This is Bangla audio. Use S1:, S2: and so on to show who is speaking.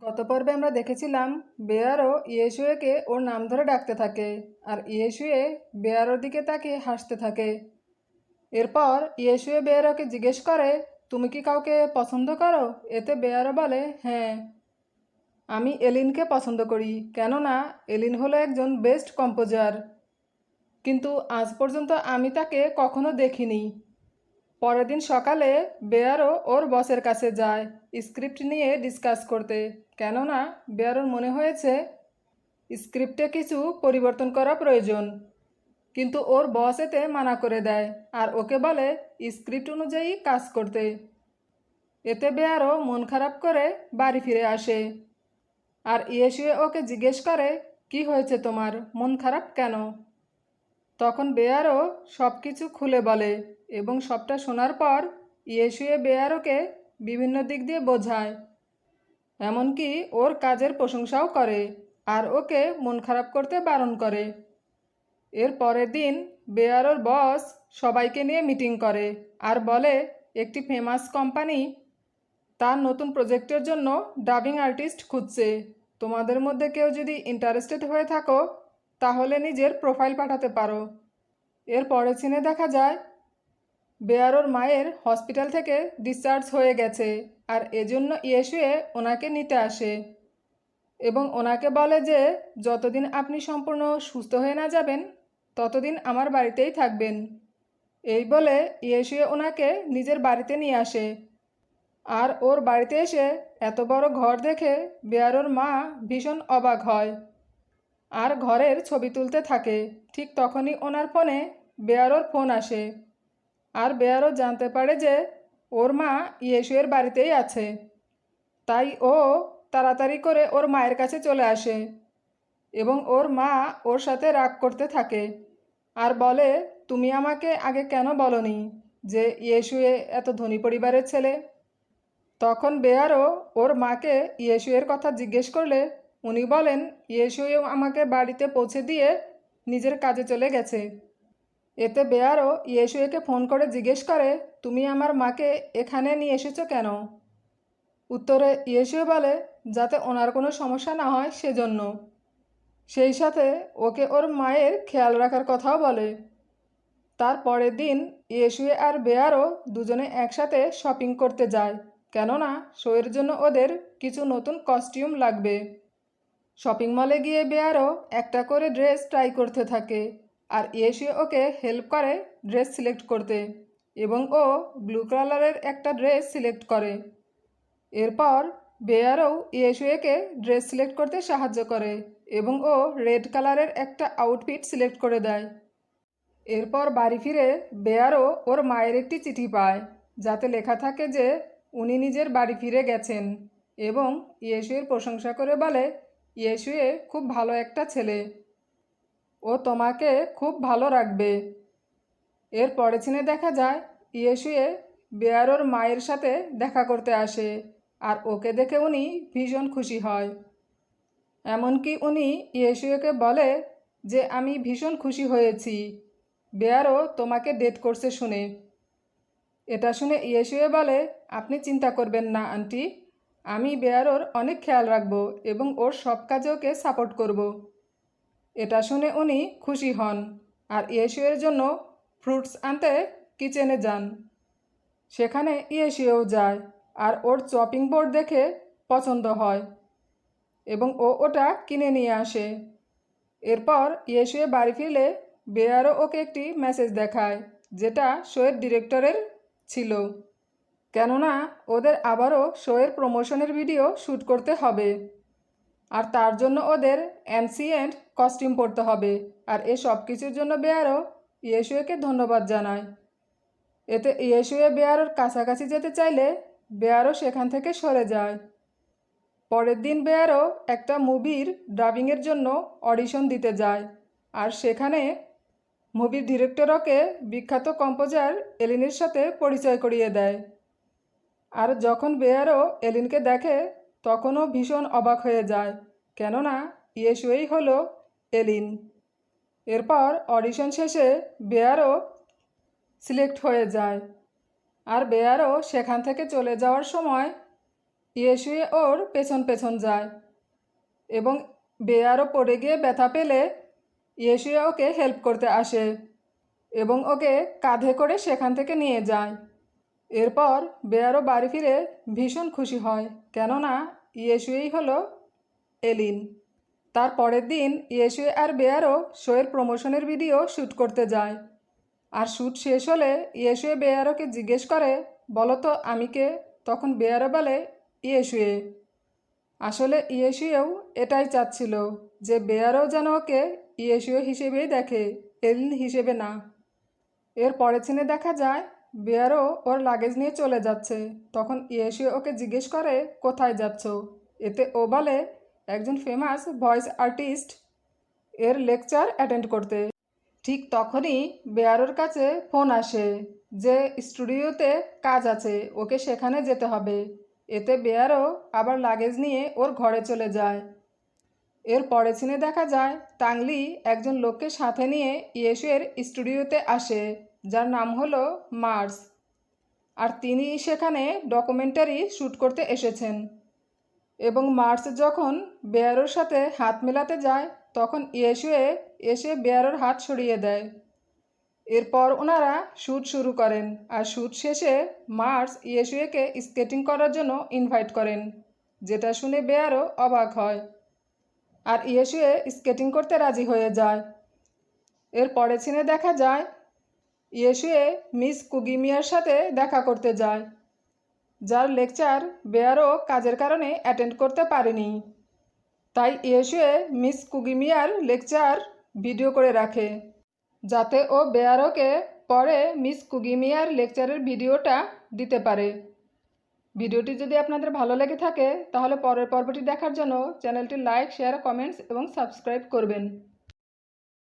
S1: গত পর্বে আমরা দেখেছিলাম বেয়ারও ইয়েশুয়েকে ওর নাম ধরে ডাকতে থাকে আর ইয়েশুয়ে বেয়ারোর দিকে তাকিয়ে হাসতে থাকে। এরপর ইয়েশুয়ে বেয়ারোকে জিজ্ঞেস করে, তুমি কি কাউকে পছন্দ করো? এতে বেয়ারো বলে, হ্যাঁ, আমি এলিনকে পছন্দ করি, কেননা এলিন হলো একজন বেস্ট কম্পোজার, কিন্তু আজ পর্যন্ত আমি তাকে কখনো দেখিনি। পরের দিন সকালে বেয়ারো ওর বসের কাছে যায় স্ক্রিপ্ট নিয়ে ডিসকাস করতে, কেননা বেয়ারোর মনে হয়েছে স্ক্রিপ্টে কিছু পরিবর্তন করা প্রয়োজন। কিন্তু ওর বস এতে মানা করে দেয় আর ওকে বলে স্ক্রিপ্ট অনুযায়ী কাজ করতে। এতে বেয়ারো মন খারাপ করে বাড়ি ফিরে আসে আর ইয়েশুয়ে ওকে জিজ্ঞেস করে, কি হয়েছে তোমার, মন খারাপ কেন? তখন বেয়ারো সব কিছু খুলে বলে এবং সবটা শোনার পর ইয়েশুয়ে বেয়ারোকে বিভিন্ন দিক দিয়ে বোঝায়, এমনকি ওর কাজের প্রশংসাও করে আর ওকে মন খারাপ করতে বারণ করে। এর পরের দিন বেয়ারোর বস সবাইকে নিয়ে মিটিং করে আর বলে, একটি ফেমাস কোম্পানি তার নতুন প্রজেক্টের জন্য ডাবিং আর্টিস্ট খুঁজছে। তোমাদের মধ্যে কেউ যদি ইন্টারেস্টেড হয়ে থাকো তাহলে নিজের প্রোফাইল পাঠাতে পারো। এর পরের সিনে দেখা যায় বেয়ারোর মায়ের হসপিটাল থেকে ডিসচার্জ হয়ে গেছে আর এজন্য ইয়েশুয়ে ওনাকে নিতে আসে এবং ওনাকে বলে যে যতদিন আপনি সম্পূর্ণ সুস্থ হয়ে না যাবেন ততদিন আমার বাড়িতেই থাকবেন। এই বলে ইয়েশুয়ে ওনাকে নিজের বাড়িতে নিয়ে আসে আর ওর বাড়িতে এসে এত বড় ঘর দেখে বেয়ারোর মা ভীষণ অবাক হয় আর ঘরের ছবি তুলতে থাকে। ঠিক তখনই ওনার ফোনে বেয়ারোর ফোন আসে আর বেয়ারো জানতে পারে যে ওর মা ইয়েশুয়ের বাড়িতেই আছে। তাই ও তাড়াতাড়ি করে ওর মায়ের কাছে চলে আসে এবং ওর মা ওর সাথে রাগ করতে থাকে আর বলে, তুমি আমাকে আগে কেন বলনি যে ইয়েশুয়ে এত ধনী পরিবারের ছেলে? তখন বেয়ারো ওর মাকে ইয়েশুয়ের কথা জিজ্ঞেস করলে উনি বলেন, ইয়েশুয়েও আমাকে বাড়িতে পৌঁছে দিয়ে নিজের কাজে চলে গেছে। এতে বেয়ারো ইয়েশুয়েকে ফোন করে জিজ্ঞেস করে, তুমি আমার মাকে এখানে নিয়ে এসেছো কেন? উত্তরে ইয়েশুয়ে বলে, যাতে ওনার কোনো সমস্যা না হয় সেজন্য। সেই সাথে ওকে ওর মায়ের খেয়াল রাখার কথাও বলে। তার পরের দিন ইয়েশুয়ে আর বেয়ারো দুজনে একসাথে শপিং করতে যায়, কেননা শোয়ের জন্য ওদের কিছু নতুন কস্টিউম লাগবে। শপিং মলে গিয়ে বেয়ারো একটা করে ড্রেস ট্রাই করতে থাকে আর ইয়েশুয়ে ওকে হেল্প করে ড্রেস সিলেক্ট করতে এবং ও ব্লু কালারের একটা ড্রেস সিলেক্ট করে। এরপর বেয়ারও ইয়েশুয়েকে ড্রেস সিলেক্ট করতে সাহায্য করে এবং ও রেড কালারের একটা আউটফিট সিলেক্ট করে দেয়। এরপর বাড়ি ফিরে বেয়ারও ওর মায়ের একটি চিঠি পায় যাতে লেখা থাকে যে উনি নিজের বাড়ি ফিরে গেছেন এবং ইয়েশুয়ের প্রশংসা করে বলে, ইয়েশুয়ে খুব ভালো একটা ছেলে, ও তোমাকে খুব ভালো রাখবে। এর পরের সিনে দেখা যায় ইয়েশুয়ে বেয়ারোর মায়ের সাথে দেখা করতে আসে আর ওকে দেখে উনি ভীষণ খুশি হয়। এমনকি উনি ইয়েশুয়েকে বলে যে আমি ভীষণ খুশি হয়েছি বেয়ারো তোমাকে ডেট করছে শুনে। এটা শুনে ইয়েশুয়ে বলে, আপনি চিন্তা করবেন না আন্টি, আমি বেয়ারোর অনেক খেয়াল রাখবো এবং ওর সব কাজে ওকে সাপোর্ট করব। এটা শুনে উনি খুশি হন আর ইয়েশুয়ের জন্য ফ্রুটস আনতে কিচেনে যান। সেখানে ইয়েশুয়েও যায় আর ওর চপিং বোর্ড দেখে পছন্দ হয় এবং ও ওটা কিনে নিয়ে আসে। এরপর ইয়েশুয়ে বাড়ি ফিরলে বেয়ারও ওকে একটি মেসেজ দেখায় যেটা শোয়ের ডিরেক্টরের ছিল, কেননা ওদের আবারও শোয়ের প্রমোশনের ভিডিও শ্যুট করতে হবে আর তার জন্য ওদের অ্যানসিয়েন্ট কস্টিউম পরতে হবে। আর এ সব কিছুর জন্য বেয়ারও ইয়েশুয়েকে ধন্যবাদ জানায়। এতে ইয়েশুয়ে বেয়ারোর কাছাকাছি যেতে চাইলে বেয়ারও সেখান থেকে সরে যায়। পরের দিন বেয়ারও একটা মুভির ডাবিংয়ের জন্য অডিশন দিতে যায় আর সেখানে মুভির ডিরেক্টর ওকে বিখ্যাত কম্পোজার এলিনের সাথে পরিচয় করিয়ে দেয়। আর যখন বেয়ারও এলিনকে দেখে তখনও ভীষণ অবাক হয়ে যায়, কেননা ইয়েশুয়েই হলো এলিন। এরপর অডিশন শেষে বেয়ারও সিলেক্ট হয়ে যায় আর বেয়ারও সেখান থেকে চলে যাওয়ার সময় ইয়েশুয়ে ওর পেছন পেছন যায় এবং বেয়ারও পড়ে গিয়ে ব্যথা পেলে ইয়েশুয়ে ওকে হেল্প করতে আসে এবং ওকে কাঁধে করে সেখান থেকে নিয়ে যায়। এরপর বেয়ারও বাড়ি ফিরে ভীষণ খুশি হয়, কেননা ইয়েশুয়েই হলো এলিন। তার পরের দিন ইয়েশুয়ে আর বেয়ারও শোয়ের প্রমোশনের ভিডিও শ্যুট করতে যায়। আর শ্যুট শেষ হলে ইয়েশুয়ে বেয়ারোকে জিজ্ঞেস করে, বলো তো আমি কে? তখন বেয়ারো বলে, ইয়েশুয়ে। আসলে ইয়েশুয়েও এটাই চাচ্ছিল যে বেয়ারও যেন ওকে ইয়েশুয়ে হিসেবেই দেখে, এলিন হিসেবে না। এর পরের সিনে দেখা যায় বেয়ারও ওর লাগেজ নিয়ে চলে যাচ্ছে। তখন ইয়েশুয়ে ওকে জিজ্ঞেস করে, কোথায় যাচ্ছ? এতে ও বলে, একজন ফেমাস ভয়েস আর্টিস্ট এর লেকচার অ্যাটেন্ড করতে। ঠিক তখনই বেয়ারোর কাছে ফোন আসে যে স্টুডিওতে কাজ আছে, ওকে সেখানে যেতে হবে। এতে বেয়ারও আবার লাগেজ নিয়ে ওর ঘরে চলে যায়। এর পরের সিনে দেখা যায় টাংলি একজন লোককে সাথে নিয়ে ইয়েশুয়ের স্টুডিওতে আসে, যার নাম হলো মার্স। আর তিনি সেখানে ডকুমেন্টারি শ্যুট করতে এসেছেন। এবং মার্স যখন বেয়ারোর সাথে হাত মেলাতে যায় তখন ইয়েশুয়ে এসে বেয়ারোর হাত সরিয়ে দেয়। এরপর ওনারা শ্যুট শুরু করেন আর শ্যুট শেষে মার্স ইয়েশুয়েকে স্কেটিং করার জন্য ইনভাইট করেন, যেটা শুনে বেয়ারও অবাক হয়। আর ইয়েশুয়ে স্কেটিং করতে রাজি হয়ে যায়। এর পরের সিনে দেখা যায় ইয়েশুয়ে মিস কুগিমিয়ার সাথে দেখা করতে যায়, যার লেকচার বেয়ারও কাজের কারণে অ্যাটেন্ড করতে পারেনি। তাই ইয়েশুয়ে মিস কুগিমিয়ার লেকচার ভিডিও করে রাখে, যাতে ও বেয়ারোকে পরে মিস কুগিমিয়ার লেকচারের ভিডিওটা দিতে পারে। ভিডিওটি যদি আপনাদের ভালো লেগে থাকে তাহলে পরের পর্বটি দেখার জন্য চ্যানেলটি লাইক, শেয়ার, কমেন্টস এবং সাবস্ক্রাইব করবেন।